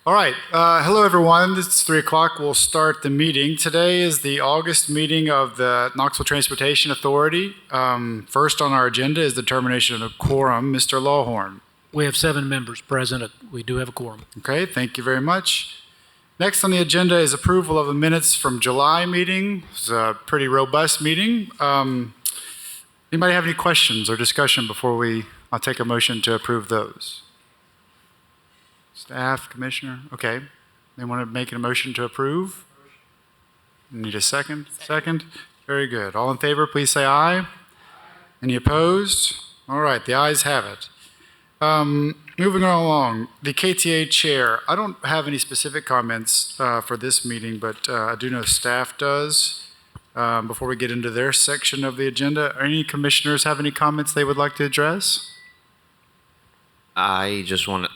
All right. Hello, everyone. It's 3 o'clock. We'll start the meeting. Today is the August meeting of the Knoxville Transportation Authority. First on our agenda is the determination of a quorum. Mr. Lawhorn. We have 7 members present. We do have a quorum. Okay, thank you very much. Next on the agenda is approval of the minutes from July meeting. It was a pretty robust meeting. Anybody have any questions or discussion before I'll take a motion to approve those? Staff, Commissioner? Okay. They want to make a motion to approve? Need a second? Second? Very good. All in favor, please say aye. Any opposed? All right, the ayes have it. Moving on along, the KTA chair. I don't have any specific comments for this meeting, but I do know staff does. Before we get into their section of the agenda, any commissioners have any comments they would like to address? I just want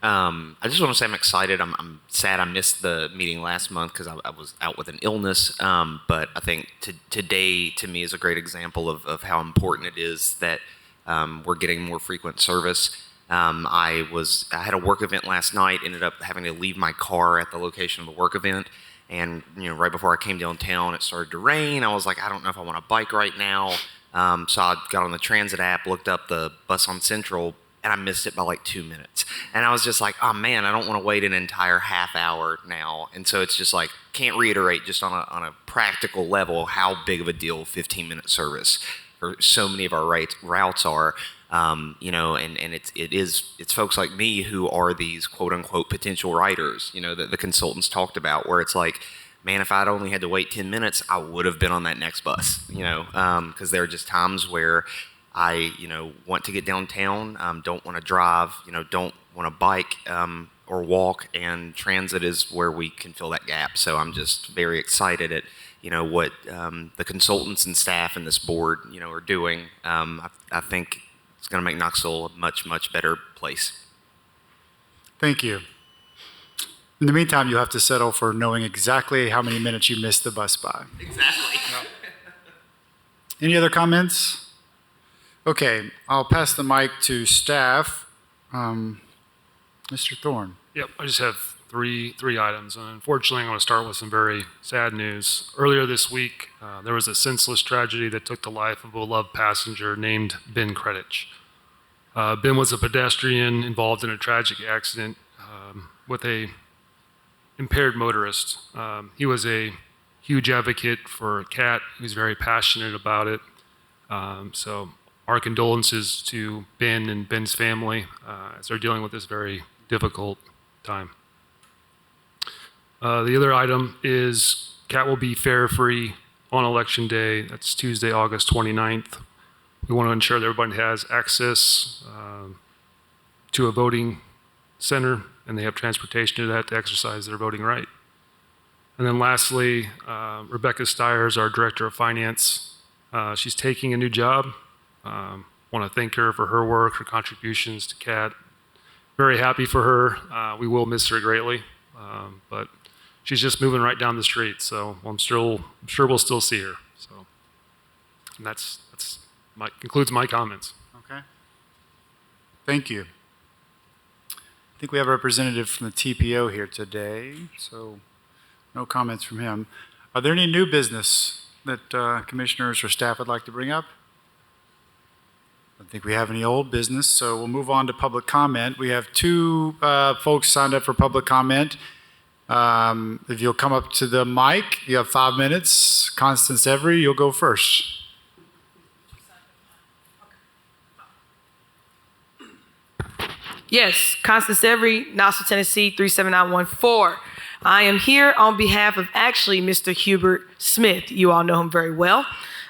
to say I'm excited. I'm sad I missed the meeting last month because I was out with an illness. But I think today, to me, is a great example of how important it is that we're getting more frequent service. I had a work event last night. Ended up having to leave my car at the location of the work event. And right before I came downtown, it started to rain. I was like, I don't know if I want to bike right now. So I got on the transit app, looked up the bus on Central, and I missed it by like 2 minutes. And I was just like, oh man, I don't want to wait an entire half hour now. And so it's just like, can't reiterate just on a practical level how big of a deal 15-minute service for so many of our routes are. And it's folks like me who are these quote unquote potential riders, that the consultants talked about, where it's like, man, if I'd only had to wait 10 minutes, I would have been on that next bus, because there are just times where I, want to get downtown, don't want to drive, don't want to bike or walk, and transit is where we can fill that gap. So I'm just very excited at, what the consultants and staff and this board, are doing. I think it's going to make Knoxville a much, much better place. Thank you. In the meantime, you'll have to settle for knowing exactly how many minutes you missed the bus by. Exactly. Any other comments? Okay, I'll pass the mic to staff. Mr. Thorne. Yep, I just have three items, and unfortunately I'm going to start with some very sad news. Earlier this week, there was a senseless tragedy that took the life of a beloved passenger named Ben Kretich. Ben was a pedestrian involved in a tragic accident with a impaired motorist. He was a huge advocate for CAT. He was very passionate about it. So our condolences to Ben and Ben's family as they're dealing with this very difficult time. The other item is CAT will be fare-free on Election Day. That's Tuesday, August 29th. We want to ensure that everybody has access to a voting center, and they have transportation to that to exercise their voting right. And then lastly, Rebecca Steyer is our Director of Finance. She's taking a new job. Want to thank her for her work, her contributions to CAT. Very happy for her. We will miss her greatly, but she's just moving right down the street, so I'm sure we'll still see her. So, and that's concludes my comments. Okay. Thank you. I think we have a representative from the TPO here today, so no comments from him. Are there any new business that commissioners or staff would like to bring up? I don't think we have any old business, so we'll move on to public comment. We have 2 folks signed up for public comment. If you'll come up to the mic, you have 5 minutes. Constance Every, you'll go first. Yes, Constance Every, Knoxville, Tennessee, 37914. I am here on behalf of actually Mr. Hubert Smith. You all know him very well.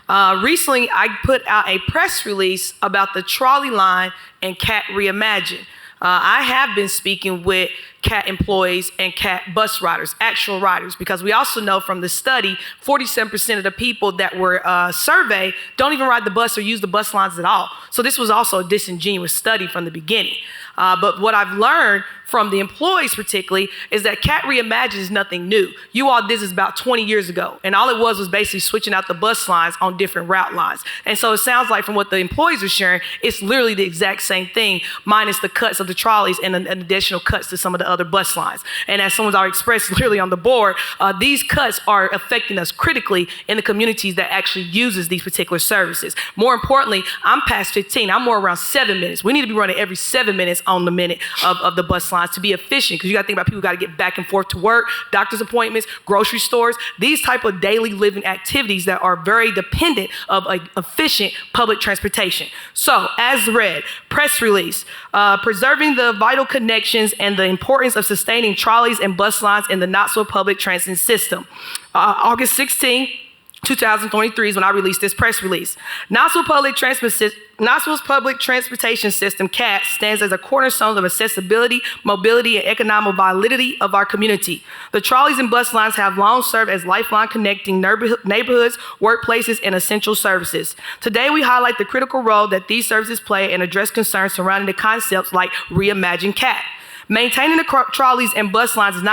Recently, I put out a press release about the trolley line and CAT Reimagine. I have been speaking with CAT employees and CAT bus riders, actual riders, because we also know from the study, 47% of the people that were surveyed don't even ride the bus or use the bus lines at all. So this was also a disingenuous study from the beginning. But what I've learned from the employees particularly is that CAT Reimagined is nothing new. You all did this about 20 years ago, and all it was basically switching out the bus lines on different route lines. And so it sounds like from what the employees are sharing, it's literally the exact same thing, minus the cuts of the trolleys and additional cuts to some of the other bus lines. And as someone's already expressed clearly on the board, these cuts are affecting us critically in the communities that actually uses these particular services. More importantly, I'm past 15. I'm more around 7 minutes. We need to be running every 7 minutes on the minute of the bus lines to be efficient, because you got to think about people who got to get back and forth to work, doctor's appointments, grocery stores, these type of daily living activities that are very dependent of efficient public transportation. So, as read, press release, preserving the vital connections and the importance of sustaining trolleys and bus lines in the Knoxville public transit system. August 16, 2023 is when I released this press release. Knoxville's public transportation system, CAT, stands as a cornerstone of accessibility, mobility, and economic vitality of our community. The trolleys and bus lines have long served as lifeline connecting neighborhoods, workplaces, and essential services. Today, we highlight the critical role that these services play and address concerns surrounding the concepts like Reimagine CAT. Maintaining the trolleys and bus lines is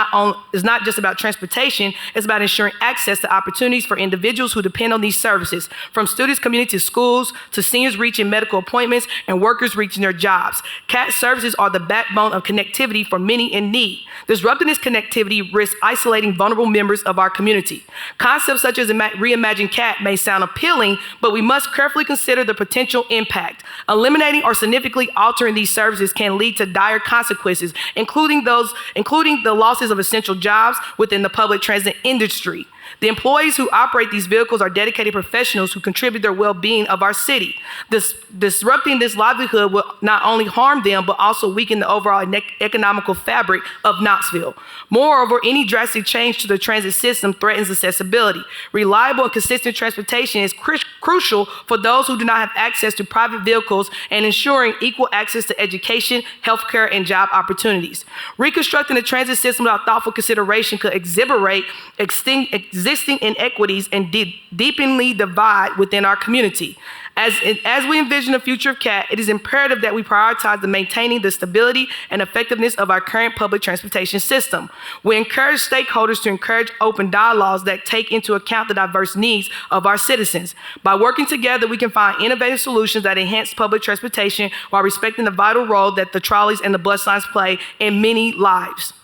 not just about transportation, it's about ensuring access to opportunities for individuals who depend on these services, from students commuting to schools, to seniors reaching medical appointments, and workers reaching their jobs. CAT services are the backbone of connectivity for many in need. Disrupting this connectivity risks isolating vulnerable members of our community. Concepts such as Reimagine CAT may sound appealing, but we must carefully consider the potential impact. Eliminating or significantly altering these services can lead to dire consequences, including the losses of essential jobs within the public transit industry. The employees who operate these vehicles are dedicated professionals who contribute their well-being of our city. Disrupting this livelihood will not only harm them, but also weaken the overall economical fabric of Knoxville. Moreover, any drastic change to the transit system threatens accessibility. Reliable and consistent transportation is crucial for those who do not have access to private vehicles, and ensuring equal access to education, healthcare, and job opportunities. Reconstructing the transit system without thoughtful consideration could exacerbate existing inequities and deepen the divide within our community. As we envision the future of CAT, it is imperative that we prioritize maintaining the stability and effectiveness of our current public transportation system. We encourage stakeholders to encourage open dialogues that take into account the diverse needs of our citizens. By working together, we can find innovative solutions that enhance public transportation while respecting the vital role that the trolleys and the bus lines play in many lives.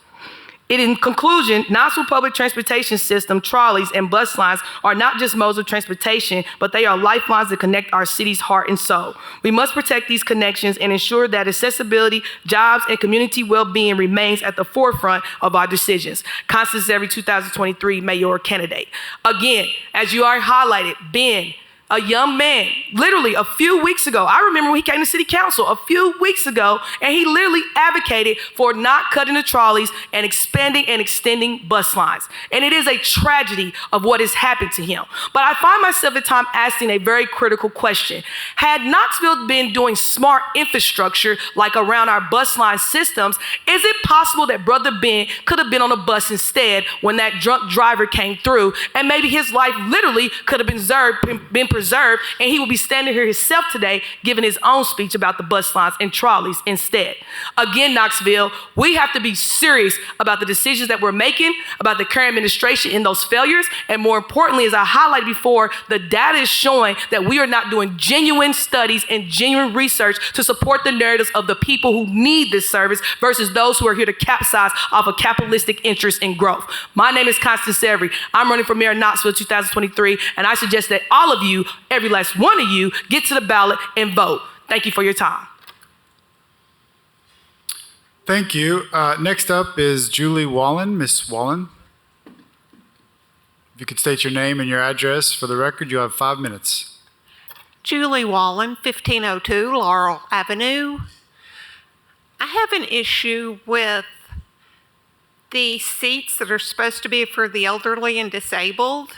In conclusion, Knoxville public transportation system, trolleys, and bus lines are not just modes of transportation, but they are lifelines that connect our city's heart and soul. We must protect these connections and ensure that accessibility, jobs, and community well-being remains at the forefront of our decisions. Constance Every, 2023 mayor candidate. Again, as you already highlighted, Ben, a young man, literally a few weeks ago, I remember when he came to city council a few weeks ago, and he literally advocated for not cutting the trolleys and expanding and extending bus lines. And it is a tragedy of what has happened to him. But I find myself at times asking a very critical question. Had Knoxville been doing smart infrastructure like around our bus line systems, is it possible that Brother Ben could have been on a bus instead when that drunk driver came through, and maybe his life literally could have been preserved, and he will be standing here himself today giving his own speech about the bus lines and trolleys instead. Again, Knoxville, we have to be serious about the decisions that we're making, about the current administration and those failures, and more importantly, as I highlighted before, the data is showing that we are not doing genuine studies and genuine research to support the narratives of the people who need this service versus those who are here to capsize off of capitalistic interest and growth. My name is Constance Every. I'm running for mayor of Knoxville 2023, and I suggest that all of you, every last one of you, get to the ballot and vote. Thank you for your time. Thank you. Next up is Julie Wallen. Miss Wallen, if you could state your name and your address for the record, you have 5 minutes. Julie Wallen, 1502 Laurel Avenue. I have an issue with the seats that are supposed to be for the elderly and disabled.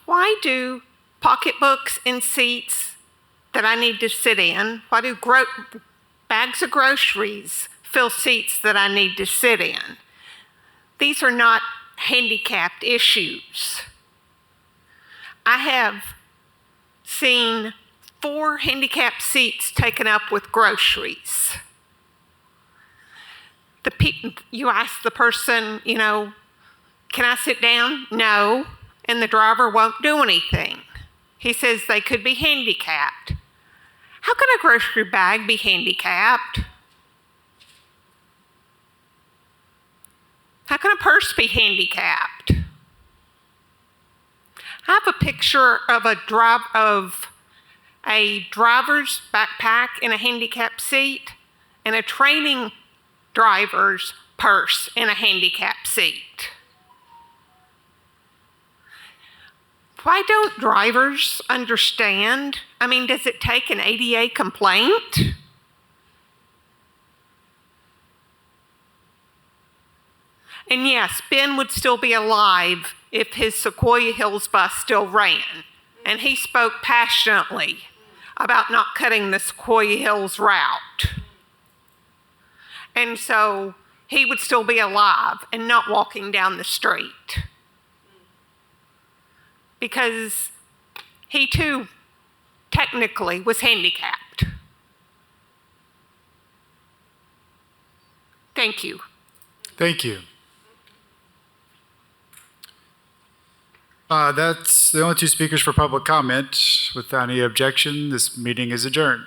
Why do pocketbooks in seats that I need to sit in, why do bags of groceries fill seats that I need to sit in. These are not handicapped issues. I have seen 4 handicapped seats taken up with groceries. You ask the person, can I sit down? No. And the driver won't do anything. He says they could be handicapped. How can a grocery bag be handicapped? How can a purse be handicapped? I have a picture of a driver's backpack in a handicapped seat and a training driver's purse in a handicapped seat. Why don't drivers understand? Does it take an ADA complaint? And yes, Ben would still be alive if his Sequoia Hills bus still ran. And he spoke passionately about not cutting the Sequoia Hills route. And so he would still be alive and not walking down the street. Because he too technically was handicapped. Thank you. Thank you. That's the only 2 speakers for public comment. Without any objection, this meeting is adjourned.